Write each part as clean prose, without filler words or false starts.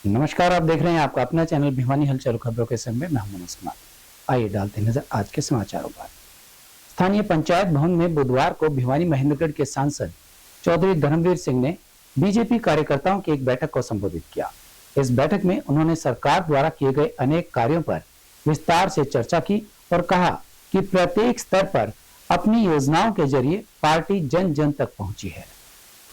नमस्कार, आप देख रहे हैं आपका अपना चैनल भिवानी हलचल खबरों के संग में मैं हूं मनोज कुमार। आइए डालते नजर आज के समाचारों पर। स्थानीय पंचायत भवन में बुधवार को भिवानी महेंद्रगढ़ के सांसद चौधरी धर्मवीर सिंह ने बीजेपी कार्यकर्ताओं की एक बैठक को संबोधित किया। इस बैठक में उन्होंने सरकार द्वारा किए गए अनेक कार्यों पर विस्तार से चर्चा की और कहा कि प्रत्येक स्तर पर अपनी योजनाओं के जरिए पार्टी जन जन तक पहुंची है।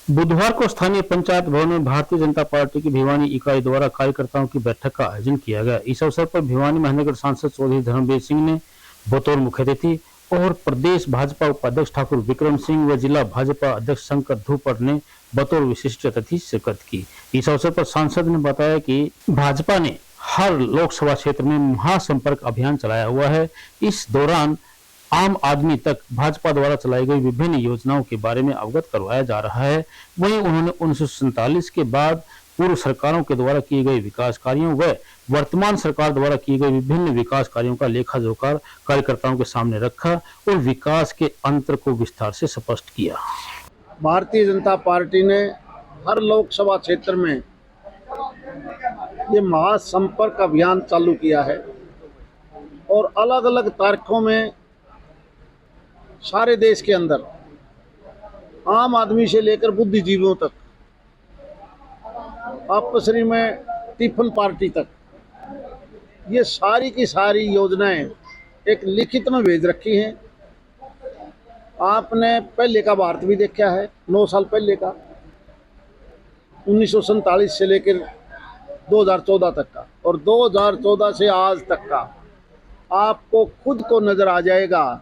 बुधवार को स्थानीय पंचायत भवन में भारतीय जनता पार्टी की भिवानी इकाई द्वारा कार्यकर्ताओं की बैठक का आयोजन किया गया। इस अवसर पर भिवानी महेंद्रगढ़ सांसद चौधरी धर्मवीर सिंह ने बतौर मुख्य अतिथि और प्रदेश भाजपा उपाध्यक्ष ठाकुर विक्रम सिंह व जिला भाजपा अध्यक्ष शंकर धूपर ने बतौर विशिष्ट अतिथि शिरकत की। इस अवसर पर सांसद ने बताया कि भाजपा ने हर लोकसभा क्षेत्र में महासंपर्क अभियान चलाया हुआ है। इस दौरान आम आदमी तक भाजपा द्वारा चलाई गई विभिन्न योजनाओं के बारे में अवगत करवाया जा रहा है। वहीं उन्होंने 1947 के बाद पूर्व सरकारों के द्वारा किए गए विकास कार्यों व वर्तमान सरकार द्वारा किए गए विभिन्न विकास कार्यों का लेखा जोखा कार्यकर्ताओं के सामने रखा और विकास के अंतर को विस्तार से स्पष्ट किया। भारतीय जनता पार्टी ने हर लोकसभा क्षेत्र में ये महासंपर्क अभियान चालू किया है और अलग अलग तारीखों में सारे देश के अंदर आम आदमी से लेकर बुद्धिजीवियों तक, आपसरी में टिफिन पार्टी तक, ये सारी की सारी योजनाएं एक लिखित में भेज रखी हैं। आपने पहले का भारत भी देखा है, 9 साल पहले का, 1947 से लेकर 2014 तक का, और 2014 से आज तक का आपको खुद को नज़र आ जाएगा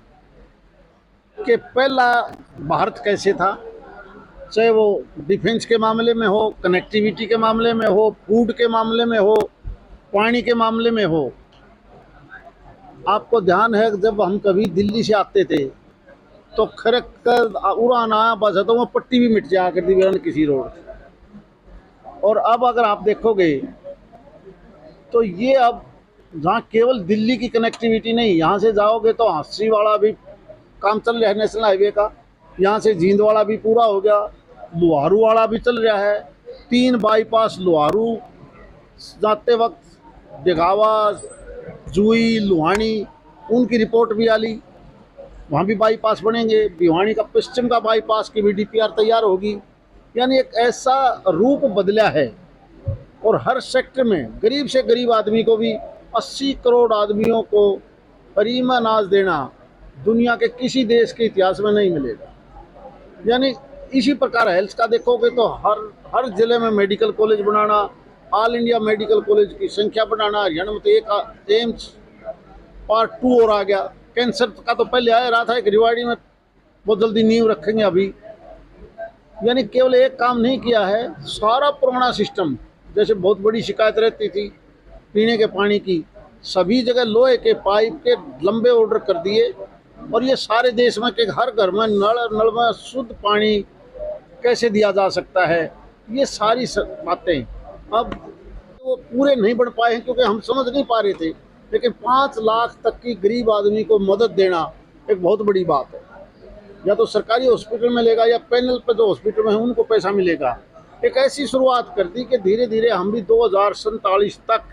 कि पहला भारत कैसे था, चाहे वो डिफेंस के मामले में हो, कनेक्टिविटी के मामले में हो, फूड के मामले में हो, पानी के मामले में हो। आपको ध्यान है जब हम कभी दिल्ली से आते थे तो खरक कर उड़ान आया बस है तो वो पट्टी भी मिट जाया करती थी किसी रोड से। और अब अगर आप देखोगे तो ये अब जहाँ केवल दिल्ली की कनेक्टिविटी नहीं, यहाँ से जाओगे तो हांसी वाला भी काम चल रहा है, नेशनल हाईवे का, यहाँ से जींद वाला भी पूरा हो गया, लोहारू वाला भी चल रहा है, 3 बाईपास लोहारू जाते वक्त दिघावा, जुई, लुहानी, उनकी रिपोर्ट भी आली, वहाँ भी बाईपास बनेंगे। भिवानी का पश्चिम का बाईपास की भी DPR तैयार होगी। यानी एक ऐसा रूप बदला है और हर सेक्टर में गरीब से गरीब आदमी को भी 80 करोड़ आदमियों को फ्री में अनाज देना दुनिया के किसी देश के इतिहास में नहीं मिलेगा। यानी इसी प्रकार हेल्थ का देखोगे तो हर जिले में मेडिकल कॉलेज बनाना, ऑल इंडिया मेडिकल कॉलेज की संख्या बढ़ाना। हरियाणा में तो एक एम्स पार्ट 2 और आ गया। कैंसर का तो पहले आ रहा था, एक रिवाड़ी में बहुत जल्दी नींव रखेंगे अभी। यानी केवल एक काम नहीं किया है, सारा पुराना सिस्टम, जैसे बहुत बड़ी शिकायत रहती थी पीने के पानी की, सभी जगह लोहे के पाइप के लंबे ऑर्डर कर दिए और ये सारे देश में कि हर घर में नल में शुद्ध पानी कैसे दिया जा सकता है। ये सारी बातें अब वो पूरे नहीं बढ़ पाए हैं क्योंकि हम समझ नहीं पा रहे थे, लेकिन 5 लाख तक की गरीब आदमी को मदद देना एक बहुत बड़ी बात है। या तो सरकारी हॉस्पिटल में लेगा या पैनल पर जो हॉस्पिटल में है उनको पैसा मिलेगा। एक ऐसी शुरुआत कर दी कि धीरे धीरे हम भी 2047 तक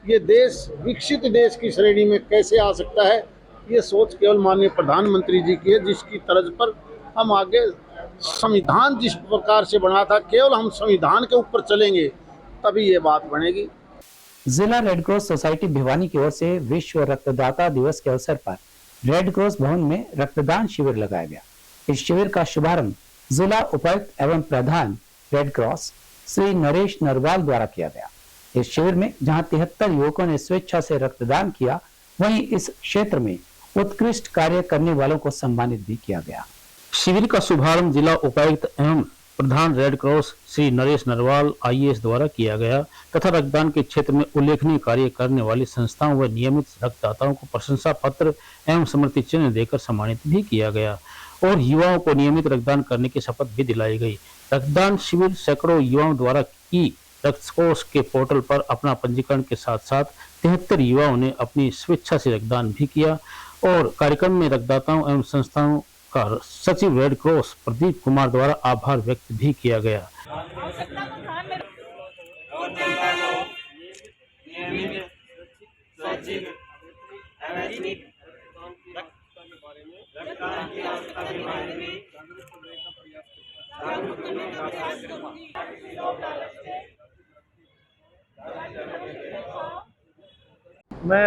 ये देश विकसित देश की श्रेणी में कैसे आ सकता है, ये सोच केवल माननीय प्रधानमंत्री जी की है, जिसकी तर्ज पर हम आगे संविधान जिस प्रकार से बना था, केवल हम संविधान के ऊपर चलेंगे तभी ये बात बनेगी। जिला रेड क्रॉस सोसाइटी भिवानी की ओर से विश्व रक्तदाता दिवस के अवसर पर रेड क्रॉस भवन में रक्तदान शिविर लगाया गया। इस शिविर का शुभारंभ जिला उपायुक्त एवं प्रधान रेड क्रॉस श्री नरेश नरवाल द्वारा किया गया। इस शिविर में जहां 73 युवकों ने स्वेच्छा से रक्तदान किया, वहीं इस क्षेत्र में उत्कृष्ट कार्य करने वालों को सम्मानित भी किया गया। शिविर का शुभारंभ जिला उपायुक्त एवं प्रधान red cross Shri Naresh Narwal IAS द्वारा किया गया तथा रक्तदान के क्षेत्र में उल्लेखनीय कार्य करने वाली संस्थाओं व नियमित रक्तदाताओं को प्रशंसा पत्र एवं समृति चिन्ह देकर सम्मानित भी किया गया और युवाओं को नियमित रक्तदान करने की शपथ भी दिलाई गई। रक्तदान शिविर सैकड़ों युवाओं द्वारा की रक्तकोष के पोर्टल पर अपना पंजीकरण के साथ साथ 73 युवाओं ने अपनी स्वेच्छा से रक्तदान भी किया और कार्यक्रम में रक्तदाताओं एवं संस्थाओं का सचिव रेड क्रॉस प्रदीप कुमार द्वारा आभार व्यक्त भी किया गया। मैं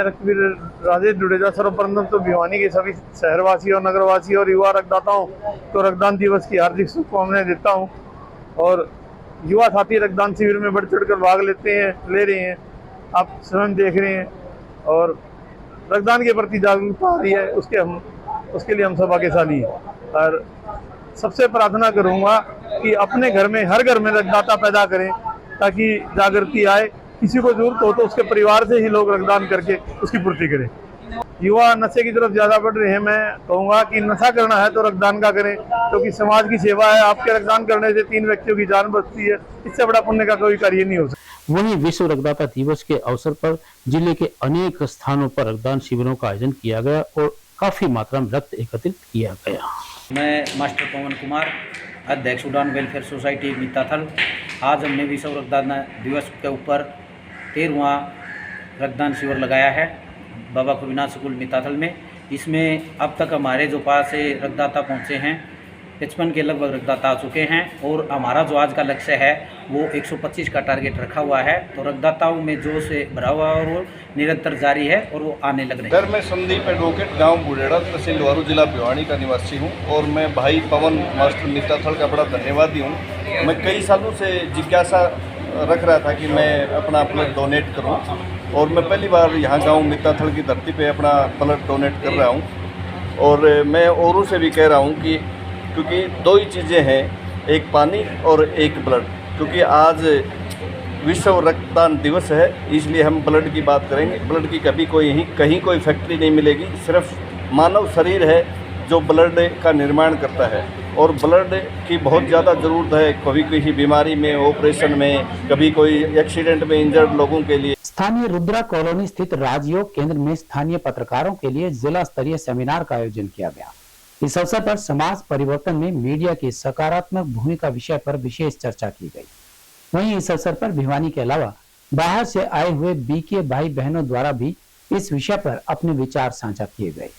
रघुवीर राजेश जुडेजा सर्वप्रथम तो भिवानी के सभी शहरवासी और नगरवासी और युवा रक्तदाताओं को रक्तदान दिवस की हार्दिक शुभकामनाएं देता हूं। और युवा साथी रक्तदान शिविर में बढ़ चढ़कर भाग ले रहे हैं, आप स्वयं देख रहे हैं। और रक्तदान के प्रति जागरूकता आ रही है, उसके लिए हम सब आगेशाली हैं। और सबसे प्रार्थना करूंगा कि अपने घर में, हर घर में रक्तदाता पैदा करें ताकि जागृति आए। किसी को जरूरत हो तो उसके परिवार से ही लोग रक्तदान करके उसकी पूर्ति करें। युवा नशे की तरफ ज्यादा बढ़ रहे हैं, मैं कहूँगा कि नशा करना है तो रक्तदान का करें, क्योंकि समाज की सेवा है। आपके रक्तदान करने से 3 व्यक्तियों की जान बचती है, इससे बड़ा पुण्य का कोई कार्य नहीं हो सकता। वहीं विश्व रक्तदाता दिवस के अवसर पर जिले के अनेक स्थानों पर रक्तदान शिविरों का आयोजन किया गया और काफी मात्रा में रक्त एकत्रित किया गया। मैं मास्टर पवन कुमार, अध्यक्ष उड़ान वेलफेयर सोसाइटी मिताथल। आज हमने विश्व रक्तदान दिवस के ऊपर 13वां रक्तदान शिविर लगाया है बाबा खुबीनाथ स्कूल मिताथल में। इसमें अब तक हमारे जो पास से रक्तदाता पहुँचे हैं 55 के लगभग रक्तदाता आ चुके हैं और हमारा जो आज का लक्ष्य है वो 125 का टारगेट रखा हुआ है। तो रक्तदाताओं में जोश से भरा हुआ और वो निरंतर जारी है और वो आने लग रहे हैं। सर, मैं संदीप एडवोकेट, गांव बूढ़ेड़ा, तहसील लोहारू, जिला भिवानी का निवासी हूं और मैं भाई पवन मास्टर मिताथल का बड़ा धन्यवादी हूं। मैं कई सालों से जिज्ञासा रख रहा था कि मैं अपना ब्लड डोनेट करूं और मैं पहली बार यहाँ गाँव मिताथल की धरती पर अपना ब्लड डोनेट कर रहा हूँ। और मैं औरों से भी कह रहा हूँ कि क्योंकि 2 ही चीज़ें हैं, एक पानी और एक ब्लड। क्योंकि आज विश्व रक्तदान दिवस है, इसलिए हम ब्लड की बात करेंगे। ब्लड की कहीं कोई फैक्ट्री नहीं मिलेगी, सिर्फ मानव शरीर है जो ब्लड का निर्माण करता है। और ब्लड की बहुत ज़्यादा ज़रूरत है, कभी किसी बीमारी में, ऑपरेशन में, कभी कोई एक्सीडेंट में इंजर्ड लोगों के लिए। स्थानीय रुद्रा कॉलोनी स्थित राजयोग केंद्र में स्थानीय पत्रकारों के लिए जिला स्तरीय सेमिनार का आयोजन किया गया। इस अवसर पर समाज परिवर्तन में मीडिया की सकारात्मक भूमिका विषय पर विशेष चर्चा की गई। वहीं इस अवसर पर भिवानी के अलावा बाहर से आए हुए बीके भाई बहनों द्वारा भी इस विषय पर अपने विचार साझा किए गए।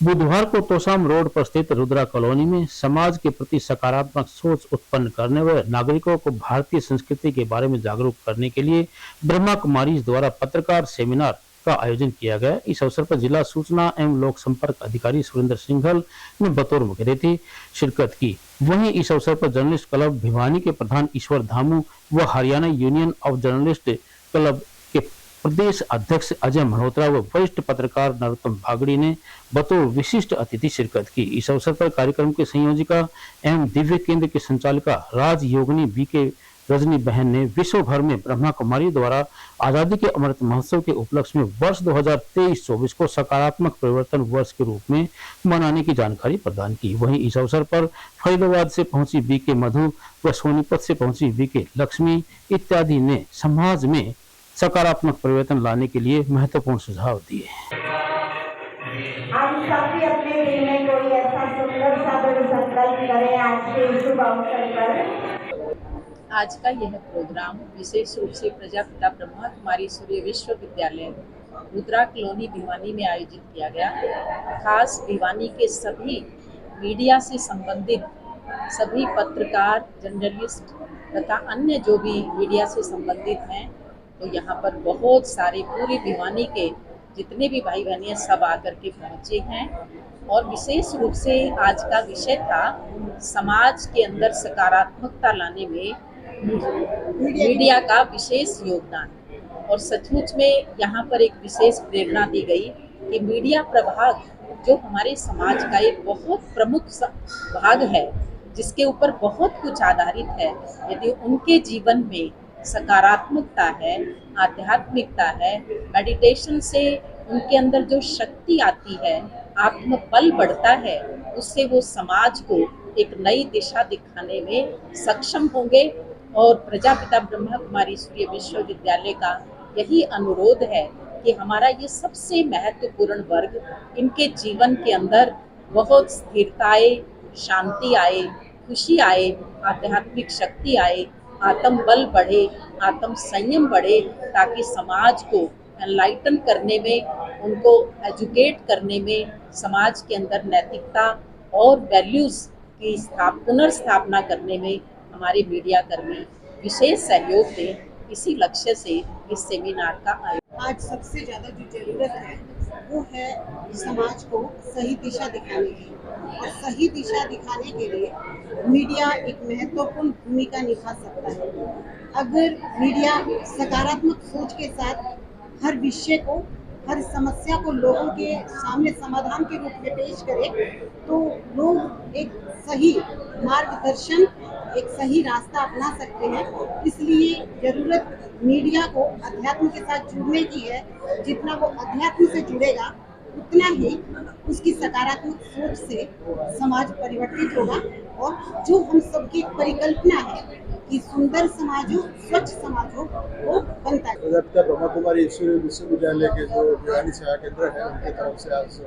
बुधवार को तोशाम रोड पर स्थित रुद्रा कॉलोनी में समाज के प्रति सकारात्मक सोच उत्पन्न करने व नागरिकों को भारतीय संस्कृति के बारे में जागरूक करने के लिए ब्रह्मा कुमारीज द्वारा पत्रकार सेमिनार का आयोजन किया गया। इस अवसर पर जिला सूचना एवं लोक संपर्क अधिकारी सुरेंद्र सिंघल ने बतौर मुख्य अतिथि शिरकत की। वहीं इस अवसर पर जर्नलिस्ट क्लब भिवानी के प्रधान ईश्वर धामू व Haryana union of journalist club के प्रदेश अध्यक्ष अजय मल्होत्रा व वरिष्ठ पत्रकार नरोत्तम भागड़ी ने बतौर विशिष्ट अतिथि शिरकत की। इस अवसर पर कार्यक्रम के संयोजिका एवं दिव्य केंद्र की संचालिका राजयोगिनी बीके रजनी बहन ने विश्व भर में ब्रह्मा कुमारी द्वारा आजादी के अमृत महोत्सव के उपलक्ष्य में वर्ष 2023-24 को सकारात्मक परिवर्तन वर्ष के रूप में मनाने की जानकारी प्रदान की। वहीं इस अवसर पर फरीदाबाद से पहुंची बीके मधु व सोनीपत से पहुंची बीके लक्ष्मी इत्यादि ने समाज में सकारात्मक परिवर्तन लाने के लिए महत्वपूर्ण सुझाव दिए। हम सभी अपने दिल में कोई ऐसा सुंदर सा दृढ़ संकल्प करें आज के शुभ अवसर पर। आज का यह प्रोग्राम विशेष रूप से प्रजापिता ब्रह्मा कुमारी सूर्य विश्वविद्यालय रुद्रा कॉलोनी भिवानी में आयोजित किया गया। खास भिवानी के सभी मीडिया से संबंधित सभी पत्रकार, जर्नलिस्ट तथा अन्य जो भी मीडिया से संबंधित हैं, तो यहाँ पर बहुत सारे पूरे भिवानी के जितने भी भाई बहनें सब आकर के पहुँचे हैं। और विशेष रूप से आज का विषय था समाज के अंदर सकारात्मकता लाने में मीडिया का विशेष योगदान। और सचमुच में यहाँ पर एक विशेष प्रेरणा दी गई कि मीडिया प्रभाग जो हमारे समाज का एक बहुत प्रमुख भाग है, जिसके ऊपर बहुत कुछ आधारित है, यदि उनके जीवन में सकारात्मकता है, आध्यात्मिकता है, मेडिटेशन से उनके अंदर जो शक्ति आती है, आत्मबल बढ़ता है, उससे वो समाज को एक नई दिशा दिखाने में सक्षम होंगे। और प्रजापिता ब्रह्मा कुमारी सूर्य विश्वविद्यालय का यही अनुरोध है कि हमारा ये सबसे महत्वपूर्ण वर्ग, इनके जीवन के अंदर बहुत स्थिरता आए, शांति आए, खुशी आए, आध्यात्मिक शक्ति आए, आत्मबल बढ़े, आत्म संयम बढ़े, ताकि समाज को एनलाइटन करने में, उनको एजुकेट करने में, समाज के अंदर नैतिकता और वैल्यूज़ की पुनर्स्थापना करने में हमारे मीडिया कर्मी विशेष सहयोग दें। इसी लक्ष्य से इस सेमिनार का आयोजन। आज सबसे ज़्यादा जो ज़रूरत है वो है समाज को सही दिशा दिखाने की, और सही दिशा दिखाने के लिए मीडिया एक महत्वपूर्ण भूमिका निभा सकता है। अगर मीडिया सकारात्मक सोच के साथ हर विषय को, हर समस्या को लोगों के सामने समाधान के रूप में पेश करे, तो लोग एक सही मार्गदर्शन, एक सही रास्ता अपना सकते हैं। इसलिए ज़रूरत मीडिया को अध्यात्म के साथ जुड़ने की है। जितना वो अध्यात्म से जुड़ेगा उतना ही उसकी सकारात्मक सोच से समाज परिवर्तित होगा, और जो हम सबकी परिकल्पना है कि सुंदर समाज हो, स्वच्छ समाज हो, वो बनता है। डॉक्टर ब्रह्मा कुमारी ईश्वरीय विश्वविद्यालय के जो भिवानी सेवा केंद्र है उनकी तरफ से आज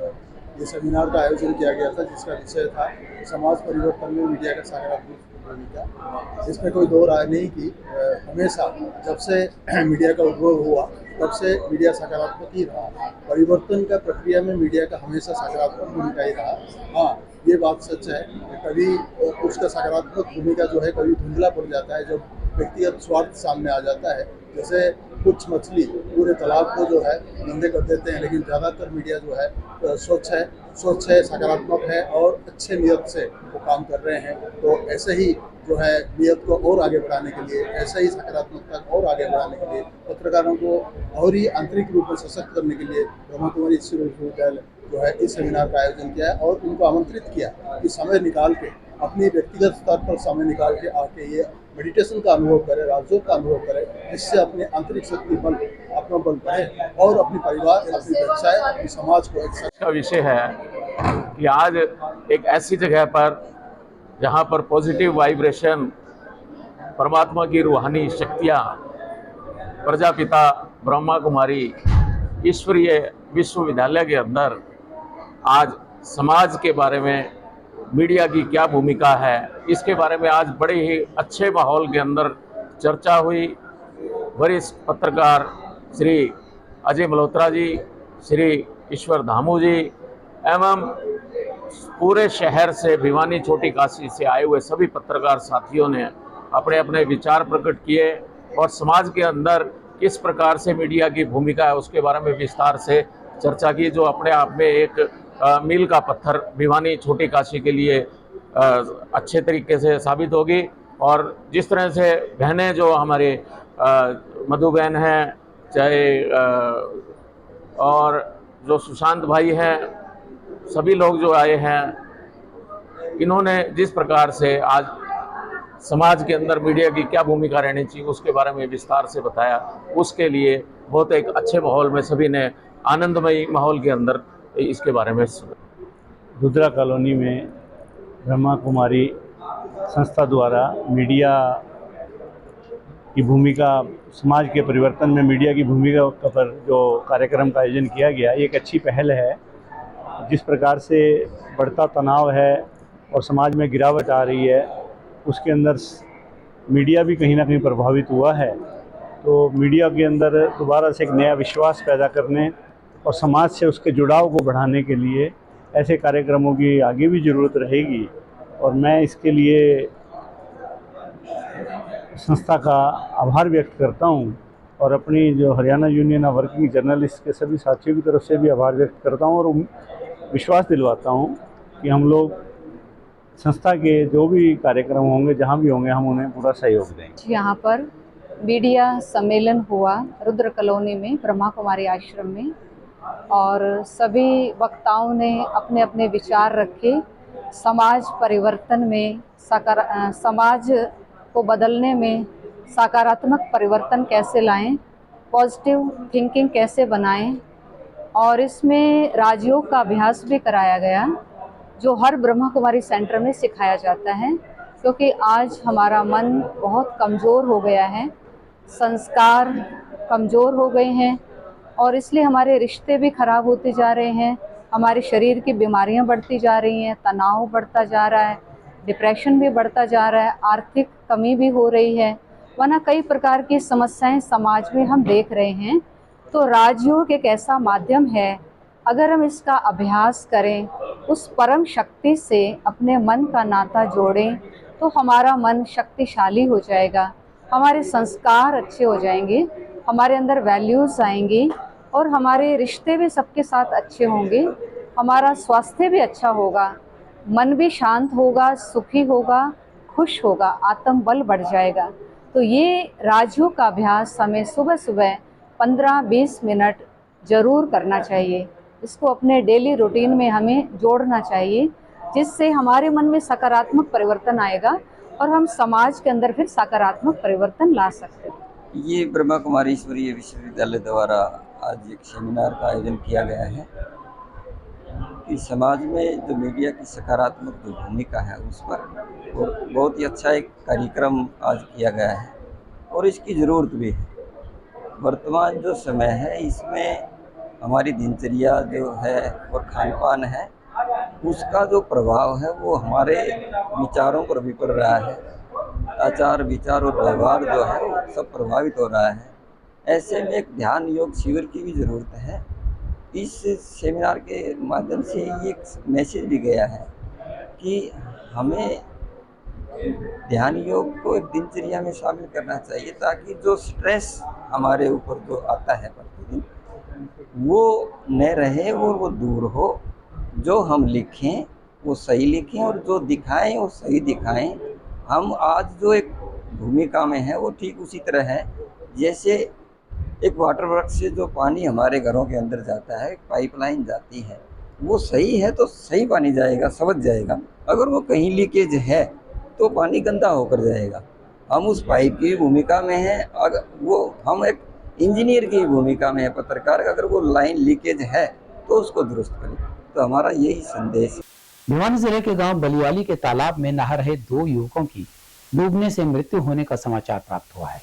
ये सेमिनार का आयोजन किया गया था, जिसका विषय था समाज परिवर्तन में मीडिया का सकारात्मक भूमिका। इसमें कोई दो राय नहीं कि हमेशा जब से मीडिया का उद्भव हुआ तब से मीडिया सकारात्मक ही रहा। परिवर्तन का प्रक्रिया में मीडिया का हमेशा सकारात्मक भूमिका ही रहा। हाँ, ये बात सच है, कभी उसका सकारात्मक भूमिका जो है कभी धुंधला पड़ जाता है जब व्यक्तिगत स्वार्थ सामने आ जाता है। जैसे कुछ मछली पूरे तालाब को जो है गंदे कर देते हैं, लेकिन ज़्यादातर मीडिया जो है स्वच्छ है, सकारात्मक है और अच्छे नियत से वो काम कर रहे हैं। तो ऐसे ही जो है नियत को और आगे बढ़ाने के लिए, ऐसे ही सकारात्मकता को और आगे बढ़ाने के लिए, पत्रकारों को और ही आंतरिक रूप में सशक्त करने के लिए ब्रह्मा कुमारी ईश्वरीय विश्वविद्यालय जो है इस सेमिनार का आयोजन किया है और उनको आमंत्रित किया कि समय निकाल के, अपनी व्यक्तिगत स्तर पर समय निकाल के आके ये मेडिटेशन का अनुभव करें, राजयोग का अनुभव करें, जिससे अपने आंतरिक शक्ति बल, अपना बल बढ़े और अपने परिवार, अपनी व्यवसाय, अपने समाज को एक का विषय है कि आज एक ऐसी जगह पर जहाँ पर पॉजिटिव वाइब्रेशन, परमात्मा की रूहानी शक्तियाँ, प्रजापिता ब्रह्मा कुमारी ईश्वरीय विश्वविद्यालय के अंदर आज समाज के बारे में मीडिया की क्या भूमिका है, इसके बारे में आज बड़े ही अच्छे माहौल के अंदर चर्चा हुई। वरिष्ठ पत्रकार श्री अजय मल्होत्रा जी, श्री ईश्वर धामू जी एवं पूरे शहर से, भिवानी छोटी काशी से आए हुए सभी पत्रकार साथियों ने अपने अपने विचार प्रकट किए और समाज के अंदर किस प्रकार से मीडिया की भूमिका है उसके बारे में विस्तार से चर्चा की, जो अपने आप में एक मील का पत्थर भिवानी छोटी काशी के लिए अच्छे तरीके से साबित होगी। और जिस तरह से बहनें जो हमारे मधु बहन हैं, चाहे और जो सुशांत भाई हैं, सभी लोग जो आए हैं, इन्होंने जिस प्रकार से आज समाज के अंदर मीडिया की क्या भूमिका रहनी चाहिए उसके बारे में विस्तार से बताया, उसके लिए बहुत एक अच्छे माहौल में सभी ने आनंदमयी माहौल के अंदर इसके बारे में सुना। रुद्रा कॉलोनी में ब्रह्मा कुमारी संस्था द्वारा मीडिया की भूमिका, समाज के परिवर्तन में मीडिया की भूमिका पर जो कार्यक्रम का आयोजन किया गया, ये एक अच्छी पहल है। जिस प्रकार से बढ़ता तनाव है और समाज में गिरावट आ रही है, उसके अंदर मीडिया भी कहीं ना कहीं प्रभावित हुआ है। तो मीडिया के अंदर दोबारा से एक नया विश्वास पैदा करने और समाज से उसके जुड़ाव को बढ़ाने के लिए ऐसे कार्यक्रमों की आगे भी ज़रूरत रहेगी। और मैं इसके लिए संस्था का आभार व्यक्त करता हूं और अपनी जो Haryana union of working journalist के सभी साथियों की तरफ से भी आभार व्यक्त करता हूं और विश्वास दिलवाता हूं कि हम लोग संस्था के जो भी कार्यक्रम होंगे, जहां भी होंगे, हम उन्हें पूरा सहयोग देंगे। यहाँ पर मीडिया सम्मेलन हुआ रुद्र कॉलोनी में, ब्रह्मा कुमारी आश्रम में, और सभी वक्ताओं ने अपने अपने विचार रखे। समाज परिवर्तन में, समाज को बदलने में सकारात्मक परिवर्तन कैसे लाएं, पॉजिटिव थिंकिंग कैसे बनाएं, और इसमें राजयोग का अभ्यास भी कराया गया जो हर ब्रह्मा कुमारी सेंटर में सिखाया जाता है। क्योंकि आज हमारा मन बहुत कमज़ोर हो गया है, संस्कार कमज़ोर हो गए हैं और इसलिए हमारे रिश्ते भी ख़राब होते जा रहे हैं, हमारे शरीर की बीमारियां बढ़ती जा रही हैं, तनाव बढ़ता जा रहा है, डिप्रेशन भी बढ़ता जा रहा है, आर्थिक कमी भी हो रही है, वरना कई प्रकार की समस्याएं समाज में हम देख रहे हैं। तो राजयोग एक ऐसा माध्यम है, अगर हम इसका अभ्यास करें, उस परम शक्ति से अपने मन का नाता जोड़ें, तो हमारा मन शक्तिशाली हो जाएगा, हमारे संस्कार अच्छे हो जाएंगे, हमारे अंदर वैल्यूज़ आएंगी और हमारे रिश्ते भी सबके साथ अच्छे होंगे, हमारा स्वास्थ्य भी अच्छा होगा, मन भी शांत होगा, सुखी होगा, खुश होगा, आत्मबल बढ़ जाएगा। तो ये राजयोग का अभ्यास हमें सुबह सुबह 15-20 मिनट ज़रूर करना चाहिए। इसको अपने डेली रूटीन में हमें जोड़ना चाहिए, जिससे हमारे मन में सकारात्मक परिवर्तन आएगा और हम समाज के अंदर फिर सकारात्मक परिवर्तन ला सकते हैं। ये ब्रह्मा कुमारी ईश्वरीय विश्वविद्यालय द्वारा आज एक सेमिनार का आयोजन किया गया है कि समाज में जो मीडिया की सकारात्मक जो भूमिका है उस पर बहुत ही अच्छा एक कार्यक्रम आज किया गया है और इसकी ज़रूरत भी है। वर्तमान जो समय है इसमें हमारी दिनचर्या जो है और खान पान है उसका जो प्रभाव है वो हमारे विचारों पर भी पड़ रहा है। आचार विचार और व्यवहार जो है वो सब प्रभावित हो रहा है। ऐसे में एक ध्यान योग शिविर की भी ज़रूरत है। इस सेमिनार के माध्यम से ये मैसेज भी गया है कि हमें ध्यान योग को एक दिनचर्या में शामिल करना चाहिए, ताकि जो स्ट्रेस हमारे ऊपर जो आता है प्रतिदिन वो न रहे और वो दूर हो। जो हम लिखें वो सही लिखें और जो दिखाएं वो सही दिखाएं। हम आज जो एक भूमिका में है वो ठीक उसी तरह है जैसे एक वाटर वर्क से जो पानी हमारे घरों के अंदर जाता है, एक पाइपलाइन जाती है, वो सही है तो सही पानी जाएगा, समझ जाएगा। अगर वो कहीं लीकेज है तो पानी गंदा होकर जाएगा। हम उस पाइप की भूमिका में हैं, अगर वो हम एक इंजीनियर की भूमिका में है, पत्रकार, अगर वो लाइन लीकेज है तो उसको दुरुस्त करें। तो हमारा यही संदेश है। भिवानी जिले के गांव बलियाली के तालाब में नहा रहे 2 युवकों की डूबने से मृत्यु होने का समाचार प्राप्त हुआ है।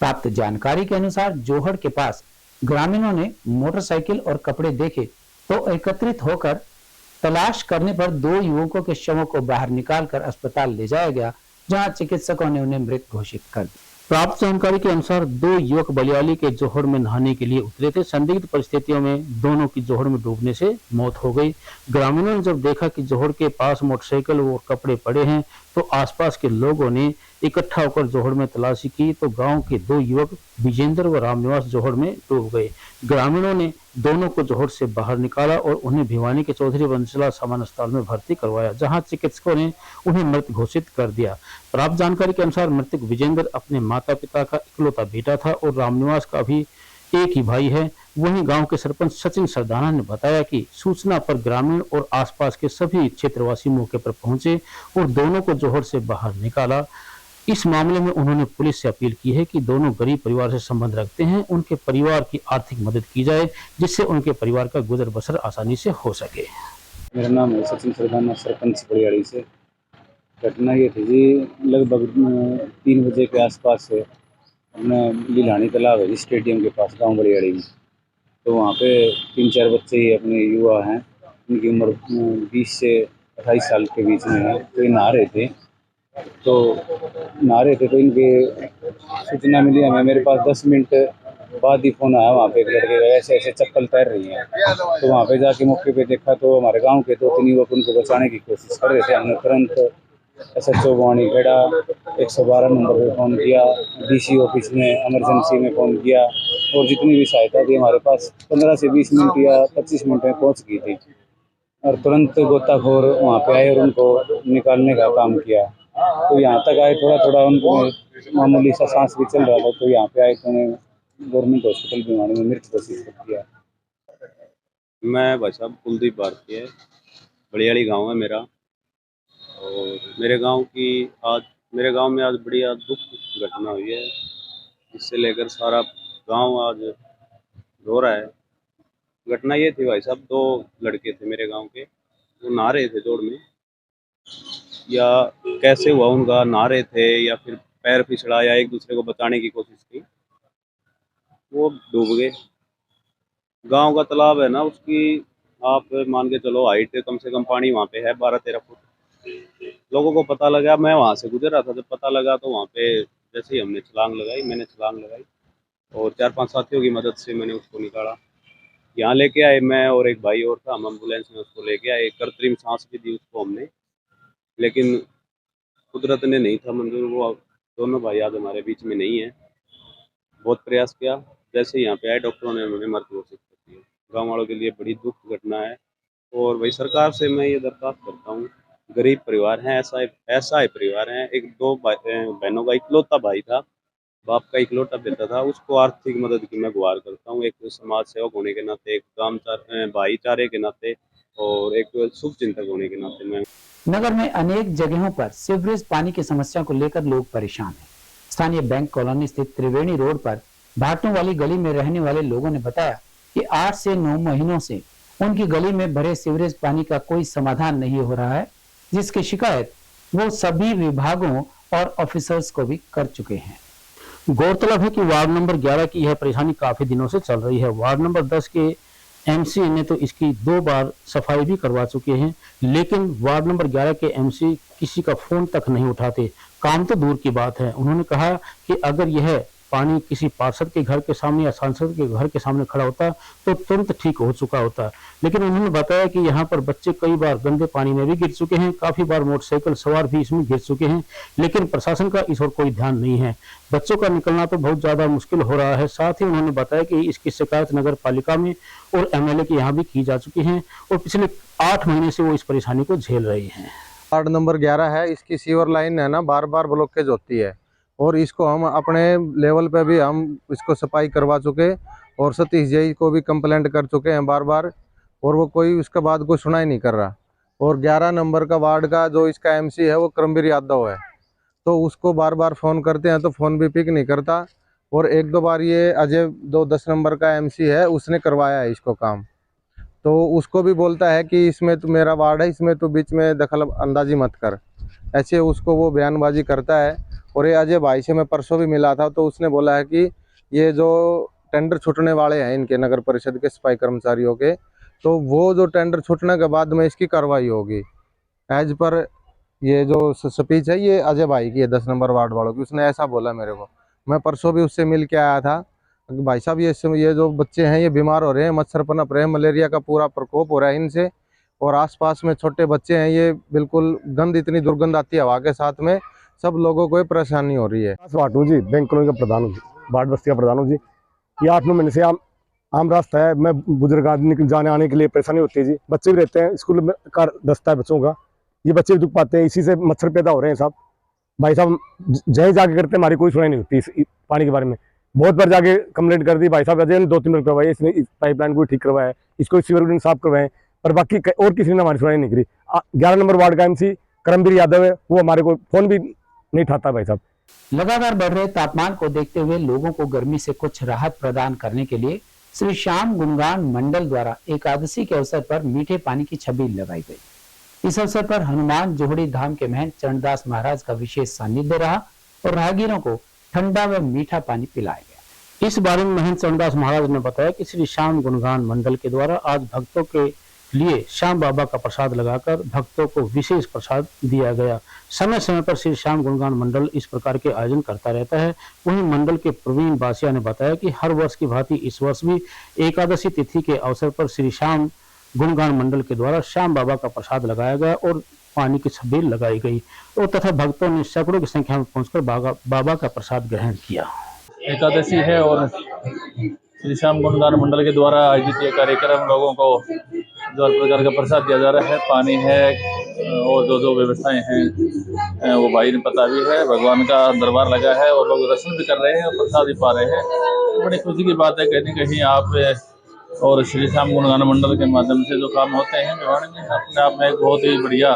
प्राप्त जानकारी के अनुसार जोहड़ के पास ग्रामीणों ने मोटरसाइकिल और कपड़े देखे तो एकत्रित होकर तलाश करने पर 2 युवकों के शवों को बाहर निकालकर अस्पताल ले जाया गया, जहां चिकित्सकों ने उन्हें मृत घोषित कर दिया। प्राप्त जानकारी के अनुसार 2 युवक बलियाली के जोहड़ में नहाने के लिए उतरे थे। संदिग्ध परिस्थितियों में दोनों की जोहड़ में डूबने से मौत हो गई। ग्रामीणों ने जब देखा कि जोहड़ के पास मोटरसाइकिल और कपड़े पड़े हैं तो आसपास के लोगों ने इकट्ठा होकर जोहड़ में तलाशी की तो गांव के 2 युवक विजेंद्र व रामनिवास जोहड़ में डूब गए। ग्रामीणों ने दोनों को जोहड़ से बाहर निकाला और उन्हें भिवानी के चौधरी वंशला सामान्य अस्पताल में भर्ती करवाया, जहां चिकित्सकों ने उन्हें मृत घोषित कर दिया। प्राप्त जानकारी के अनुसार मृतक विजेंद्र अपने माता पिता का इकलौता बेटा था और रामनिवास का भी एक ही भाई है। वहीं गांव के सरपंच सचिन सरदाना ने बताया कि सूचना पर ग्रामीण और आसपास के सभी क्षेत्रवासी मौके पर पहुंचे और दोनों को जोहड़ से बाहर निकाला। इस मामले में उन्होंने पुलिस से अपील की है कि दोनों गरीब परिवार से संबंध रखते हैं, उनके परिवार की आर्थिक मदद की जाए जिससे उनके परिवार का गुजर बसर आसानी से हो सके। मेरा नाम है सचिन सरदाना, सरपंच बलियाड़ी से। घटना ये थी जी, लगभग 3 बजे के आसपास से अपने लीलानी तालाब है स्टेडियम के पास गांव बलियाड़ी में, तो वहाँ पे 3-4 बच्चे ही अपने युवा हैं, उनकी उम्र 20 से 28 साल के बीच में है। तो ये नहा रहे थे तो इनके सूचना मिली हमें, मेरे पास 10 मिनट बाद ही फ़ोन आया। वहाँ पे एक लड़के का ऐसे ऐसे चप्पल तैर रही हैं, तो वहाँ पे जाके मौके पे देखा तो हमारे गांव के 2-3 युवक उनको बचाने की कोशिश कर रहे थे। हमने तुरंत SHO भिवानी खेड़ा 112 नंबर पे फ़ोन किया, DC ऑफिस में इमरजेंसी में फ़ोन किया और जितनी भी सहायता थी हमारे पास 15 से 20 मिनट या 25 मिनट में पहुँच गई थी और तुरंत गोताखोर वहाँ पे आए और उनको निकालने का काम किया। तो यहाँ तक आए, थोड़ा उनको मामूली सा सांस भी चल रहा था, तो यहाँ पे आए तो उन्हें गवर्नमेंट हॉस्पिटल भिवानी में मृत घोषित कर दिया। मैं भाई साहब कुलदीप भारती है, बलियाड़ी गांव है मेरा। और मेरे गांव में आज बड़ी दुख घटना हुई है, इससे लेकर सारा गांव आज रो रहा है। घटना ये थी भाई साहब, 2 लड़के थे मेरे गांव के, वो नहा रहे थे जोड़ में, या कैसे हुआ उनका, नहा रहे थे या फिर पैर फिसला या एक दूसरे को बचाने की कोशिश की, वो डूब गए। गांव का तालाब है ना, उसकी आप मान के चलो हाइट कम से कम पानी वहाँ पे है 12-13 फुट। लोगों को पता लगा, मैं वहाँ से गुजर रहा था, जब पता लगा तो वहाँ पे जैसे ही मैंने छलांग लगाई, और 4-5 साथियों की मदद से मैंने उसको निकाला। यहाँ लेके आए, मैं और एक भाई और था, हम एम्बुलेंस में उसको लेके आए। कृत्रिम सांस भी दी उसको हमने, लेकिन कुदरत ने नहीं था मंजूर। वो दोनों भाई आज हमारे बीच में नहीं है। बहुत प्रयास किया, जैसे ही यहाँ पे आए डॉक्टरों ने उन्हें मृत घोषित कर दिया। गाँव वालों के लिए बड़ी दुख घटना है और वही सरकार से मैं ये दरख्वास्त करता हूँ, गरीब परिवार हैं, ऐसा है परिवार है। एक दो बहनों का इकलौता भाई था, बाप का इकलौता बेटा था, उसको आर्थिक मदद की मैं गुहार करता हूँ, एक समाज सेवक होने के नाते, एक भाईचारे के नाते और एक शुभ चिंतक होने के नाते। मैं नगर में अनेक जगहों पर सीवरेज पानी की समस्या को लेकर लोग परेशान हैं। स्थानीय बैंक कॉलोनी स्थित त्रिवेणी रोड पर भाटों वाली गली में रहने वाले लोगों ने बताया कि 8 से 9 महीनों से उनकी गली में भरे सीवरेज पानी का कोई समाधान नहीं हो रहा है, जिसकी शिकायत वो सभी विभागों और ऑफिसर्स को भी कर चुके हैं। गौरतलब है कि वार्ड नंबर 11 की यह परेशानी काफी दिनों से चल रही है। वार्ड नंबर 10 के एमसी ने तो इसकी 2 बार सफाई भी करवा चुके हैं, लेकिन वार्ड नंबर 11 के एमसी किसी का फोन तक नहीं उठाते। काम तो दूर की बात है। उन्होंने कहा कि अगर यह पानी किसी पार्षद के घर के सामने या सांसद के घर के सामने खड़ा होता तो तुरंत ठीक हो चुका होता, लेकिन उन्होंने बताया कि यहाँ पर बच्चे कई बार गंदे पानी में भी गिर चुके हैं, काफी बार मोटरसाइकिल सवार भी इसमें गिर चुके हैं, लेकिन प्रशासन का इस ओर कोई ध्यान नहीं है। बच्चों का निकलना तो बहुत ज्यादा मुश्किल हो रहा है। साथ ही उन्होंने बताया कि इसकी शिकायत नगर पालिका में और एमएलए के यहाँ भी की जा चुकी है और पिछले 8 महीने से वो इस परेशानी को झेल रही है। वार्ड नंबर 11 है, इसकी सीवर लाइन है ना बार बार ब्लॉकेज होती है और इसको हम अपने लेवल पे भी हम इसको सफाई करवा चुके और सतीश जी को भी कंप्लेंट कर चुके हैं बार बार, और वो कोई उसके बाद कोई सुनाई नहीं कर रहा। और 11 नंबर का वार्ड का जो इसका एमसी है वो करमवीर यादव है, तो उसको बार बार फ़ोन करते हैं तो फ़ोन भी पिक नहीं करता। और 1-2 बार ये अजय 10 नंबर का एमसी है, उसने करवाया है इसको काम, तो उसको भी बोलता है कि इसमें तो मेरा वार्ड है, इसमें तो बीच में दखल अंदाजी मत कर, ऐसे उसको वो बयानबाजी करता है। और ये अजय भाई से मैं परसों भी मिला था, तो उसने बोला है कि ये जो टेंडर छूटने वाले हैं इनके नगर परिषद के सफाई कर्मचारियों के, तो वो जो टेंडर छूटने के बाद में इसकी कार्रवाई होगी। एज पर ये जो स्पीच है ये अजय भाई की है 10 नंबर वार्ड वालों की, उसने ऐसा बोला मेरे को। मैं परसों भी उससे मिल के आया था, भाई साहब ये जो बच्चे हैं ये बीमार हो रहे हैं, मच्छर पनप रहे हैं, मलेरिया का पूरा प्रकोप हो रहा है इनसे, और आसपास में छोटे बच्चे हैं, ये बिल्कुल गंद, इतनी दुर्गंध आती है हवा के साथ में, सब लोगों को परेशानी हो रही है। वाटू जी, बैंक कॉलोनी का प्रधान हूँ, वार्ड बस्ती का प्रधान हूँ जी। ये 8-9 महीने से आम रास्ता है, मैं बुजुर्ग आदमी जाने आने के लिए परेशानी होती है जी। बच्चे भी रहते हैं, स्कूल में का रास्ता है बच्चों का, ये बच्चे भी दुख पाते हैं, इसी से मच्छर पैदा हो रहे हैं साहब। भाई साहब जय जाके करते हमारी कोई सुनाई नहीं होती इस पानी के बारे में। बहुत बार जाके कंप्लेंट कर दी, भाई साहब अजय ने 2-3 बार करवाए, इसने इस पाइपलाइन को ठीक करवाया है, इसको सीवर साफ करवाए, पर बाकी और किसी ने हमारी सुनाई नहीं करी। 11 नंबर वार्ड का एमसी करमवीर यादव है, वो हमारे को फोन भी नहीं उठाता भाई साहब। लगातार बढ़ रहे तापमान को देखते हुए लोगों को गर्मी से कुछ राहत प्रदान करने के लिए श्री श्याम गुणगान मंडल द्वारा एकादशी के अवसर पर मीठे पानी की छबील लगाई गई। इस अवसर पर हनुमान जोहड़ी धाम के महंत चरणदास महाराज का विशेष सानिध्य रहा और राहगीरों को ठंडा व मीठा पानी पिलाया गया। इस बारे में महंत चरणदास महाराज ने बताया कि श्री श्याम गुणगान मंडल के द्वारा आज भक्तों के लिए श्याम बाबा का प्रसाद लगाकर भक्तों को विशेष प्रसाद दिया गया। समय समय पर श्री श्याम गुणगान मंडल इस प्रकार के आयोजन करता रहता है। वहीं मंडल के प्रवीण बासिया ने बताया कि हर वर्ष की भांति इस वर्ष भी एकादशी तिथि के अवसर पर श्री श्याम गुणगान मंडल के द्वारा श्याम बाबा का प्रसाद लगाया गया और पानी की छबील लगाई गई और तथा भक्तों ने सैकड़ों की संख्या में पहुंचकर बाबा का प्रसाद ग्रहण किया। एकादशी है और श्री श्याम गुणगान मंडल के द्वारा आयोजित ये कार्यक्रम लोगों को जो हर प्रकार का प्रसाद दिया जा रहा है, पानी है और जो व्यवस्थाएं हैं वो भाई ने पता भी है। भगवान का दरबार लगा है और लोग दर्शन भी कर रहे हैं और प्रसाद भी पा रहे हैं। बड़ी खुशी की बात है, कहीं न कहीं आप और श्री श्याम गुणगान मंडल के माध्यम से जो काम होते हैं भिवानी में, अपने आप में एक बहुत ही बढ़िया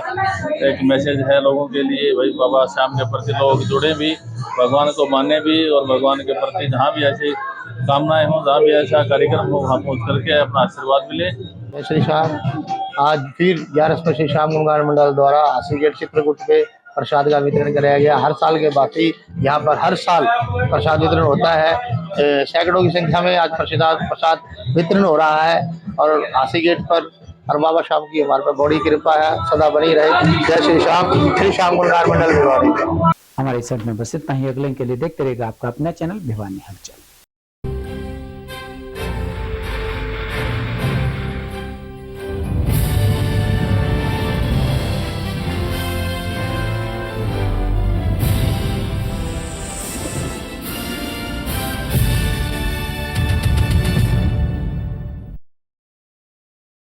एक मैसेज है लोगों के लिए। भाई बाबा श्याम के प्रति लोग जुड़े भी, भगवान को माने भी और भगवान के प्रति जहाँ भी ऐसी कामनाएं हों, जहाँ भी ऐसा कार्यक्रम हो, वहाँ पहुँच करके अपना आशीर्वाद मिले। श्री श्याम आज फिर 11 श्री श्याम गुणगान मंडल द्वारा आसी गेट चित्रकूट पे प्रसाद का वितरण कराया गया। हर साल के बाकी यहाँ पर हर साल प्रसाद वितरण होता है। सैकड़ों की संख्या में आज प्रसाद वितरण हो रहा है और आसी गेट पर हर बाबा श्याम की हमारे पर बड़ी कृपा है, सदा बनी रहे। जय श्री श्याम गुणगान मंडल भिवानी। हमारे सेट में बस इतना ही। अगले के लिए देखते रहेगा आपका अपना चैनल भिवानी हलचल।